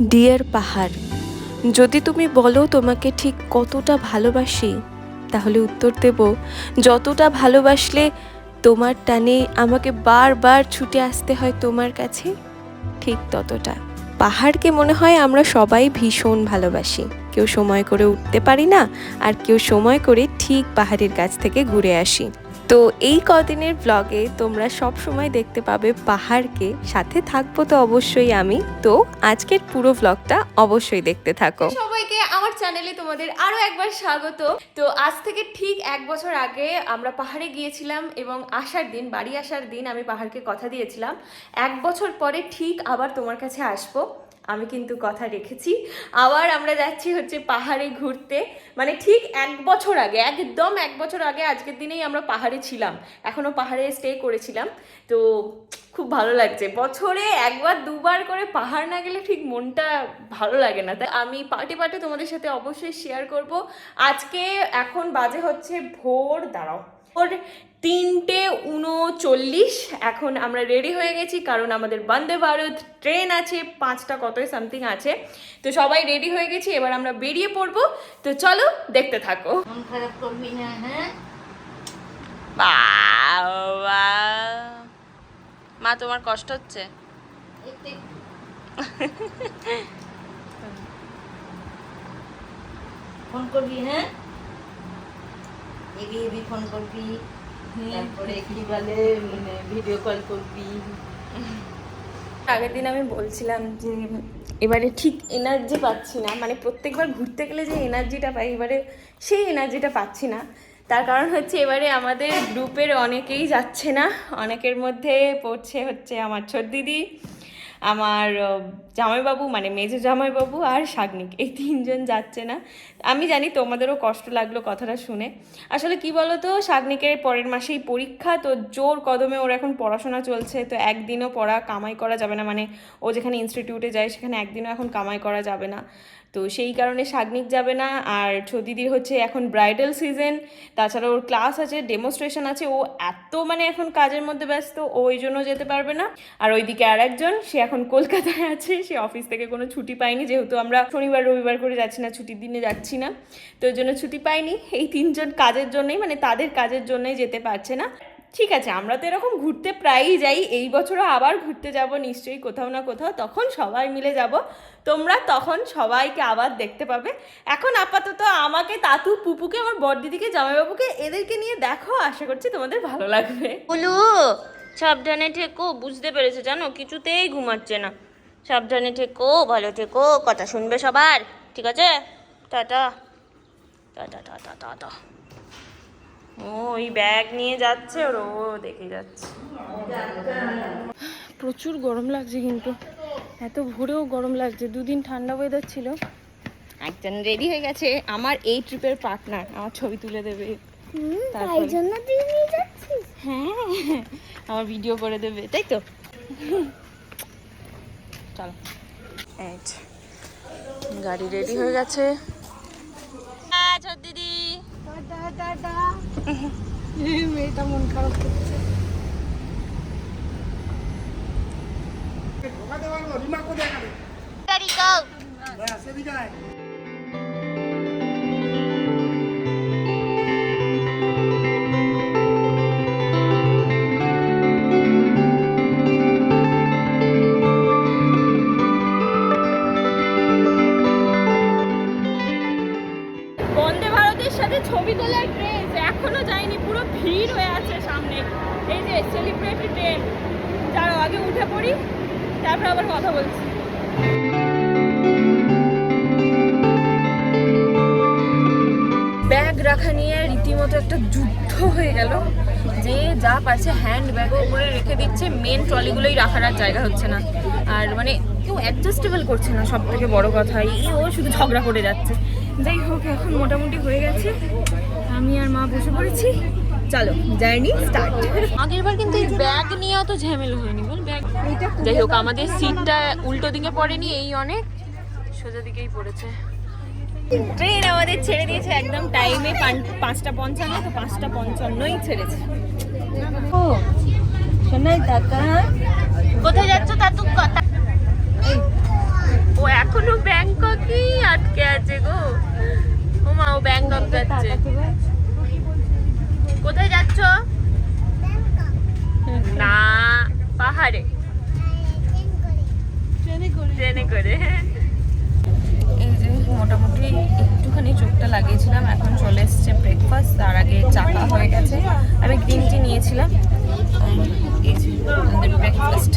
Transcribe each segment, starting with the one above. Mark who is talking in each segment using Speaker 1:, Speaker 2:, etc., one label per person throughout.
Speaker 1: Deer পাহাড়, যদি তুমি বলো তোমাকে ঠিক কতটা ভালোবাসি, তাহলে উত্তর দেব যতটা ভালোবাসলে তোমার টানে আমাকে বারবার ছুটে আসতে হয় তোমার কাছে, ঠিক ততটা। পাহাড়কে মনে হয় আমরা সবাই ভীষণ ভালোবাসি। কেউ সময় করে উঠতে পারি না, আর কেউ সময় করে ঠিক পাহাড়ের কাছ থেকে ঘুরে আসি। তো এই কদিনের ব্লগে তোমরা সব সময় দেখতে পাবে পাহাড়কে, সাথে থাকবো তো অবশ্যই আমি। তো আজকের পুরো ব্লগটা অবশ্যই দেখতে থাকো।
Speaker 2: সবাইকে আমার চ্যানেলে তোমাদের আরো একবার স্বাগত। তো আজ থেকে ঠিক 1 বছর আগে আমরা পাহাড়ে গিয়েছিলাম এবং বাড়ি আসার দিন আমি পাহাড়কে কথা দিয়েছিলাম 1 বছর পরে ঠিক আবার তোমার কাছে আসবো। আমি কিন্তু কথা রেখেছি। আবার আমরা যাচ্ছি হচ্ছে পাহাড়ে ঘুরতে, মানে ঠিক 1 বছর আগে, একদম 1 বছর আগে আজকের দিনেই আমরা পাহাড়ে ছিলাম, এখনো পাহাড়ে স্টে করেছিলাম। তো খুব ভালো লাগছে, বছরে 1-2বার করে পাহাড় না গেলে ঠিক মনটা ভালো লাগে না। তাই আমি পার্টে পার্টে তোমাদের সাথে অবশ্যই শেয়ার করব। আজকে এখন বাজে হচ্ছে ভোর 3:39। এখন আমরা রেডি হয়ে গেছি, কারণ আমাদের বন্দে ভারত ট্রেন আছে 5টা কতই সামথিং আছে। তো সবাই রেডি হয়ে গেছি, এবার আমরা বেরিয়ে পড়বো। তো চলো দেখতে থাকো।
Speaker 3: মন খারাপ করবি না, হ্যাঁ?
Speaker 2: বাবা, মা তোমার কষ্ট হচ্ছে?
Speaker 3: ফোন করবি, হ্যাঁ? এবি এবি ফোন করবি, তারপরে কি বলে ভিডিও কল করবি।
Speaker 2: আগের দিন আমি বলছিলাম যে এবারে ঠিক এনার্জি পাচ্ছি না, মানে প্রত্যেকবার ঘুরতে গেলে যে এনার্জিটা পাই, এবারে সেই এনার্জিটা পাচ্ছি না। তার কারণ হচ্ছে এবারে আমাদের গ্রুপের অনেকেই যাচ্ছে না। অনেকের মধ্যে পড়ছে হচ্ছে আমার ছোট দিদি, আমার জামাইবাবু মানে মেজো জামাইবাবু আর শাগনিক, এই 3জন যাচ্ছে না। আমি জানি তোমাদেরও কষ্ট লাগলো কথাটা শুনে। আসলে কি বলো তো, শাগনিকের পরের মাসেই পরীক্ষা, তো জোর কদমে ওর এখন পড়াশোনা চলছে। তো একদিনও কামাই করা যাবে না, মানে ও যেখানে ইনস্টিটিউটে যায় সেখানে একদিনও এখন কামাই করা যাবে না। তো সেই কারণে শাগনিক যাবে না। আর ছদিদির হচ্ছে এখন ব্রাইডাল সিজন, তাছাড়া ওর ক্লাস আছে, ডেমনস্ট্রেশন আছে, ও এত মানে এখন কাজের মধ্যে ব্যস্ত, ও ওই জন্য যেতে পারবে না। আর ওইদিকে আর একজন, সে এখন কলকাতায় আছে, সে অফিস থেকে কোনো ছুটি পায়নি, যেহেতু আমরা শনিবার রবিবার করে যাচ্ছি না, ছুটির দিনে যাচ্ছি না, তো ওই জন্য ছুটি পাইনি। এই 3জন কাজের জন্যই, মানে তাদের কাজের জন্যই যেতে পারছে না। ঠিক আছে, আমরা তো এরকম ঘুরতে প্রায়ই যাই, এই বছরও আবার ঘুরতে যাব নিশ্চয়ই কোথাও না কোথাও, তখন সবাই মিলে যাব। তোমরা তখন সবাইকে আবার দেখতে পাবে। এখন আপাতত আমাকে, তাতু, পুপুকে, আমার বড়দিদিকে, জামাইবাবুকে, এদেরকে নিয়ে দেখো, আশা করছি তোমাদের ভালো লাগবে। বলু সাবধানে ঠেকো, বুঝতে পেরেছে জানো, কিছুতেই ঘুমাচ্ছে না। সাবধানে ঠেকো, ভালো ঠেকো, কথা শুনবে সবার, ঠিক আছে? Tata tata tata tata. ও ওই ব্যাগ নিয়ে যাচ্ছে, ওর ও দেখে যাচ্ছে। প্রচুর গরম লাগছে, কিন্তু এত ভোরেও গরম লাগছে। 2 দিন ঠান্ডা ওয়েদার ছিল। একজন রেডি হয়ে গেছে, আমার এই ট্রিপের পার্টনার, আমার ছবি তুলে দেবে, তাই জন্য তুই নিয়ে যাচ্ছিস? হ্যাঁ, আমার ভিডিও করে দেবে, তাই তো। চলো, এই গাড়ি রেডি হয়ে গেছে। দিদি
Speaker 3: মেয়েটা মন খারাপ করছে।
Speaker 2: বন্দে ভারতের সাথে ছবি তোলার ট্রেন এখনো যায়নি, পুরো ভিড় হয়ে আছে সামনে। এই যে সেলিব্রিটি ট্রেন, যার আগে উঠে পড়ি, তারপর আবার কথা বলছি। ব্যাগ রাখা নিয়ে রীতিমতো একটা যুদ্ধ হয়ে গেল। যে যা পারছে হ্যান্ড ব্যাগও উপরে রেখে দিচ্ছে, মেন ট্রলিগুলোই রাখার আর জায়গা হচ্ছে না। আর মানে কেউ অ্যাডজাস্টেবল করছে না, সব থেকে বড় কথা। ও শুধু ঝগড়া করে যাচ্ছে। যাই হোক, এখন মোটামুটি হয়ে গেছে, আমি আর মা বসে পড়েছি। চলো জার্নি স্টার্ট। আগের বার কিন্তু এই ব্যাগ নিয়ে অত ঝামেলা হয়নি, বল ব্যাগ। যাই হোক, আমাদের সিটটা উল্টো দিকে পড়েনি, এই অনেক সোজা দিকেই পড়েছে। ট্রেন আমাদের ছেড়ে দিয়েছে একদম টাইমে, 5:55, তো 5:55ই ছেড়েছে।
Speaker 3: ও শোনাই টাকা,
Speaker 2: কোথায় যাচ্ছ তা তো কথা। ও এখন যাচ্ছে। কোথায় যাচ্ছ? না, পাহাড়ে, ট্রেনে করে। এই যে মোটামুটি একটুখানি চোখটা লাগিয়েছিলাম, এখন চলে এসছে ব্রেকফাস্ট। তার আগে চা হয়ে গেছে, আমি গ্রিন টি নিয়েছিলাম। এই যে আমাদের ব্রেকফাস্ট।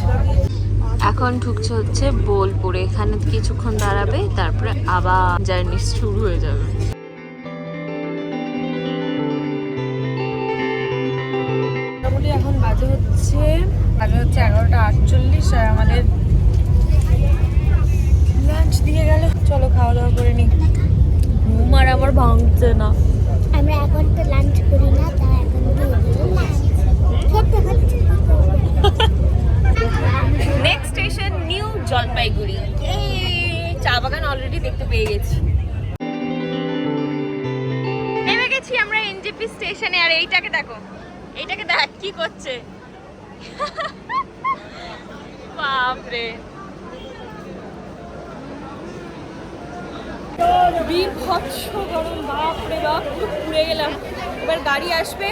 Speaker 1: এখন ঢুকছে হচ্ছে বোলপুরে, এখানে কিছুক্ষণ দাঁড়াবে, তারপরে আবার জার্নি শুরু হয়ে যাবে।
Speaker 2: মোটামুটি এখন বাজে হচ্ছে 11:48, আর আমাদের লাঞ্চ দিয়ে গেল। চলো খাওয়া দাওয়া করে নি, ঘুম আর আমার ভাঙছে না।
Speaker 4: আমরা এখন তো লাঞ্চ করি না, তাই এখন খেতে হচ্ছে।
Speaker 2: Next station new Jalpaiguri. চা বাগান অলরেডি দেখতে পেয়ে গেছি। নেমে গেছি আমরা এনজেপি স্টেশনে। আর এইটাকে দেখো, এইটাকে দেখ কি করছে। বাপরে, বিভৎস গরম, বাপরে বাপ, পুরো পুড়ে গেলাম। এবার গাড়ি আসবে,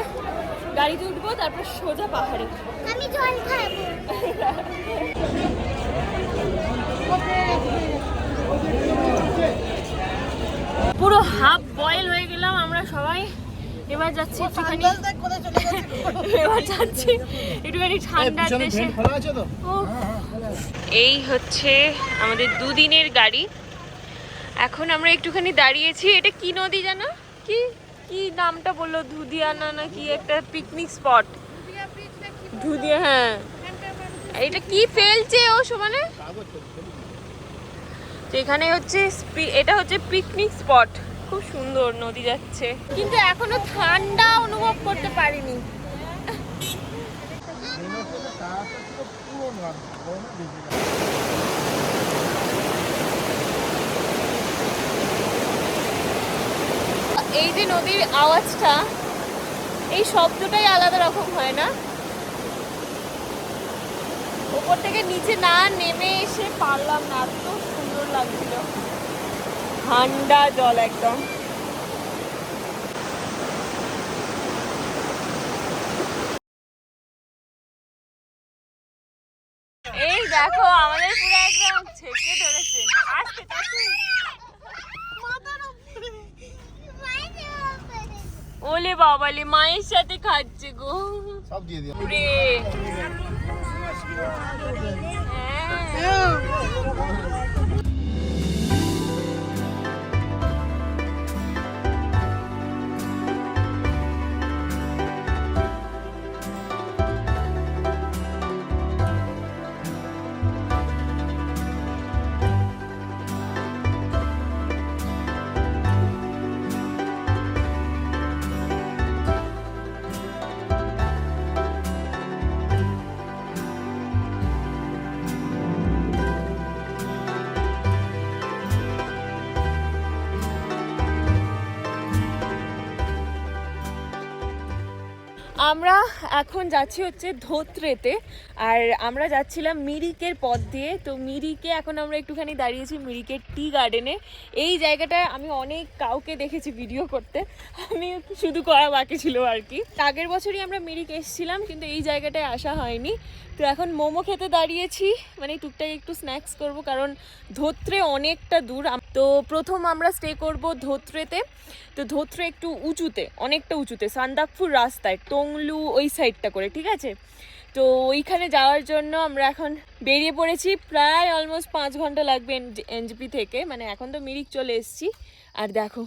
Speaker 2: গাড়িতে উঠবো, তারপর সোজা পাহাড়ে।
Speaker 4: আমি জল খাবো।
Speaker 2: পুরো হাফ বয়েল হয়ে গেলাম আমরা সবাই। এবার যাচ্ছি একটুখানি, এবার যাচ্ছি একটুখানি ঠান্ডার দেশে। এই হচ্ছে আমাদের দুদিনের গাড়ি। এখন আমরা একটুখানি দাঁড়িয়েছি। এটা কি নদী জানো? কি কি নামটা বললো, ধুদিয়ানা না কি একটা পিকনিক স্পট, ধুদিয়া। হ্যাঁ, এটা কি ফেলছে ও সমানে। তো এখানে হচ্ছে এটা হচ্ছে পিকনিক স্পট, খুব সুন্দর নদী যাচ্ছে, কিন্তু এখনো ঠান্ডা অনুভব করতে পারিনি। এই যে নদীর আওয়াজটা, এই শব্দটাই আলাদা রকম হয় না? ওপর থেকে নিচে না নেমে এসে পারলাম না, এত সুন্দর লাগছিল, ঠান্ডা জল একদম। এই দেখো আমাদের পুরো একদম ছেকে ধরেছে। আসতে ওলে বাবালে, মায়ের সাথে খাচ্ছে গো সব দিয়ে দিয়ে। আমরা এখন যাচ্ছি হচ্ছে ধোত্রেতে, আর আমরা যাচ্ছিলাম মিরিকের পথ দিয়ে। তো মিরিকে এখন আমরা একটুখানি দাঁড়িয়েছি, মিরিকের টি গার্ডেনে। এই জায়গাটায় আমি অনেক কাউকে দেখেছি ভিডিও করতে, আমি শুধু করা বাকি ছিল আর কি। আগের বছরই আমরা মিরিক এসেছিলাম, কিন্তু এই জায়গাটায় আসা হয়নি। তো এখন মোমো খেতে দাঁড়িয়েছি, মানে টুকটাক একটু স্ন্যাক্স করব, কারণ ধোত্রে অনেকটা দূর। তো প্রথম আমরা স্টে করব ধোত্রেতে। তো ধোত্রে একটু উঁচুতে, অনেকটা উঁচুতে, সান্দাকফুর রাস্তায়, টংলু ওই সাইডটা করে, ঠিক আছে? তো ওইখানে যাওয়ার জন্য আমরা এখন বেরিয়ে পড়েছি। প্রায় অলমোস্ট 5 ঘন্টা লাগবে এনজেপি থেকে, মানে এখন তো মিরিক চলে এসেছি। আর দেখো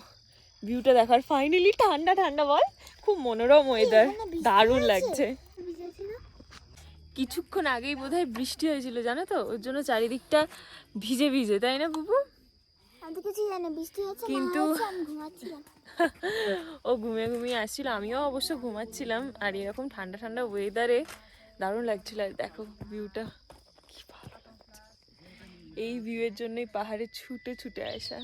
Speaker 2: ভিউটা দেখার, ফাইনালি ঠান্ডা ঠান্ডা, বল, খুব মনোরম ওয়েদার, দারুণ লাগছে। কিছুক্ষণ আগেই বোধহয় বৃষ্টি হয়েছিল, জানো তো, ওর জন্য চারিদিকটা ভিজে ভিজে, তাই না বুবু? কিন্তু ও ঘুমিয়ে ঘুমিয়ে আসছিল, আমিও অবশ্য ঘুমাচ্ছিলাম। আর এরকম ঠান্ডা ঠান্ডা ওয়েদারে দারুণ লাগছিল। আর দেখো ভিউটা কি ভালো লাগছে, এই ভিউয়ের জন্যই পাহাড়ে ছুটে ছুটে আসা।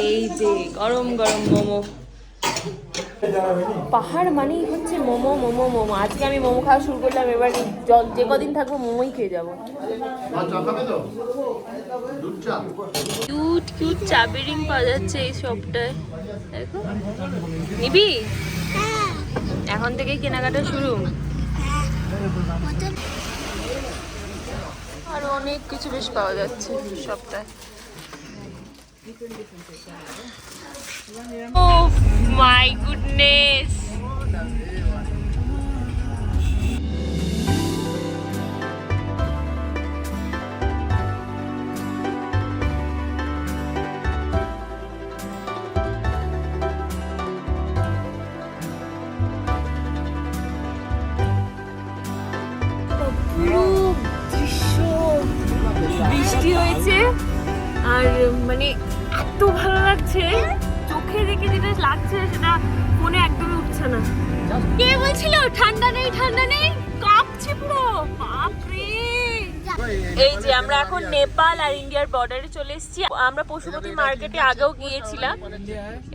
Speaker 2: এই যে গরম গরম মোমো। পাহাড় মানেই হচ্ছে মোমো মোমো মোমো। আজকে আমি মোমো খাওয়া শুরু করলাম, এবার যে কদিন থাকবো মোমোই খেয়ে যাবো। কিউট কিউট চাবিরিং পাওয়া যাচ্ছে এই শপটায়, দেখো। নিবি? এখন থেকে কেনাকাটা শুরু। আর অনেক কিছু বেশ পাওয়া যাচ্ছে সপ্তাহে। Oh my goodness! বৃষ্টি হয়েছে আর মানে এত ভালো লাগছে, চোখে দেখে যেটা লাগছে সেটা ফোনে একদমই উঠছে না। কে বলছিল ঠান্ডা নেই ঠান্ডা নেই? কাঁপছে পুরো, বাপরে। এই যে আমরা এখন নেপাল আর ইন্ডিয়ার বর্ডারে চলে এসেছি। আমরা পশুপতি মার্কেটে আগেও গিয়েছিলাম।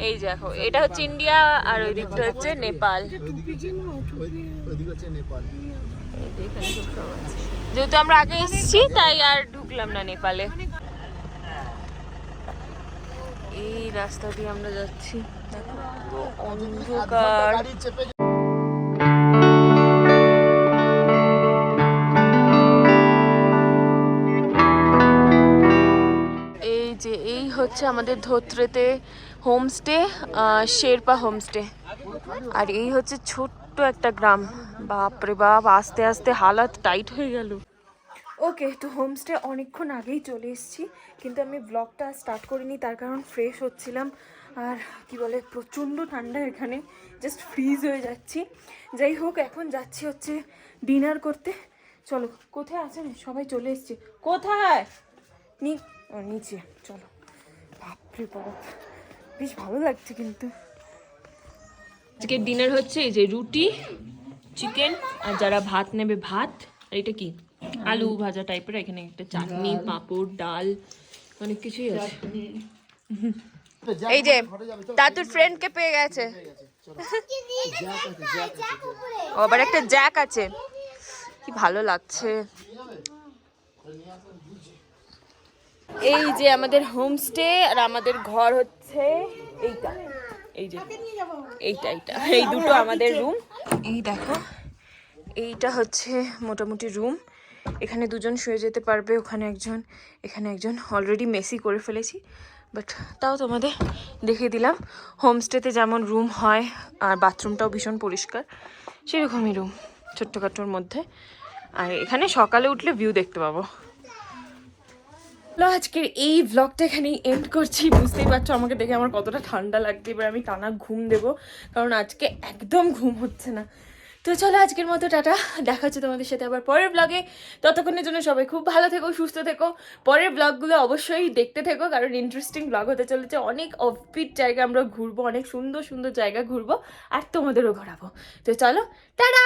Speaker 2: এই দেখো, এটা হচ্ছে ইন্ডিয়া আর ওই দিকটা হচ্ছে নেপাল। যেহেতু আমরা আগে এসেছি তাই আর ঢুকলাম না নেপালে। এই রাস্তা দিয়ে আমরা যাচ্ছি, দেখো পুরো অন্ধকার। এই যে এই হচ্ছে আমাদের ধোত্রেতে হোমস্টে, শেরপা হোমস্টে। আর এই হচ্ছে ছোট্ট একটা গ্রাম। বাপরে বাপ, আস্তে আস্তে হালাত টাইট হয়ে গেল। ওকে, তো হোমস্টে অনেকক্ষণ আগেই চলে এসেছি, কিন্তু আমি ব্লগটা স্টার্ট করিনি, তার কারণ ফ্রেশ হচ্ছিলাম। আর কি বলে, প্রচণ্ড ঠান্ডা এখানে, জাস্ট ফ্রিজ হয়ে যাচ্ছি। যাই হোক, এখন যাচ্ছি হচ্ছে ডিনার করতে। চলো, কোথায় আছেন সবাই? চলে এসছে। কোথায়? নিচে চলো। বাপরে বাপ, বেশ ভালো লাগছে কিন্তু। আজকে ডিনার হচ্ছে এই যে রুটি, চিকেন, আর যারা ভাত নেবে ভাত। আর এটা কি আলু ভাজা টাইপের, এখানে একটা চাটনি, পাঁপড়, ডাল, অনেক কিছুই আছে। এই যে তাতুর ফ্রেন্ডকে পেয়ে গেছে, আবার একটা জ্যাক আছে। কি ভালো লাগছে। এই যে আমাদের হোমস্টে, আর আমাদের ঘর হচ্ছে এইটা। এই যে এইটা এই দুটো আমাদের রুম। এই দেখো, এইটা হচ্ছে মোটামুটি রুম। এখানে দুজন শুয়ে যেতে পারবে, ওখানে একজন, এখানে একজন। অলরেডি মেসি করে ফেলেছি, বাট তাও তোমাদের দেখিয়ে দিলাম। হোমস্টেতে যেমন রুম হয়, আর বাথরুমটাও ভীষণ পরিষ্কার, সেরকমই রুম, ছোট্টখাটোর মধ্যে। আর এখানে সকালে উঠলে ভিউ দেখতে পাবো। আজকের এই ব্লগটা এখানেই এন্ড করছি। বুঝতেই পারছো আমাকে দেখে আমার কতটা ঠান্ডা লাগছে। এবার আমি টানা ঘুম দেবো, কারণ আজকে একদম ঘুম হচ্ছে না। তো চলো, আজকের মতো টাটা। দেখা হচ্ছে তোমাদের সাথে আবার পরের ব্লগে। ততক্ষণের জন্য সবাই খুব ভালো থেকো, সুস্থ থেকো। পরের ব্লগগুলো অবশ্যই দেখতে থেকো, কারণ ইন্টারেস্টিং ব্লগ হতে চলেছে। অনেক অফবিট জায়গা আমরা ঘুরবো, অনেক সুন্দর সুন্দর জায়গা ঘুরবো, আর তোমাদেরও ঘোরাবো। তো চলো, টাটা।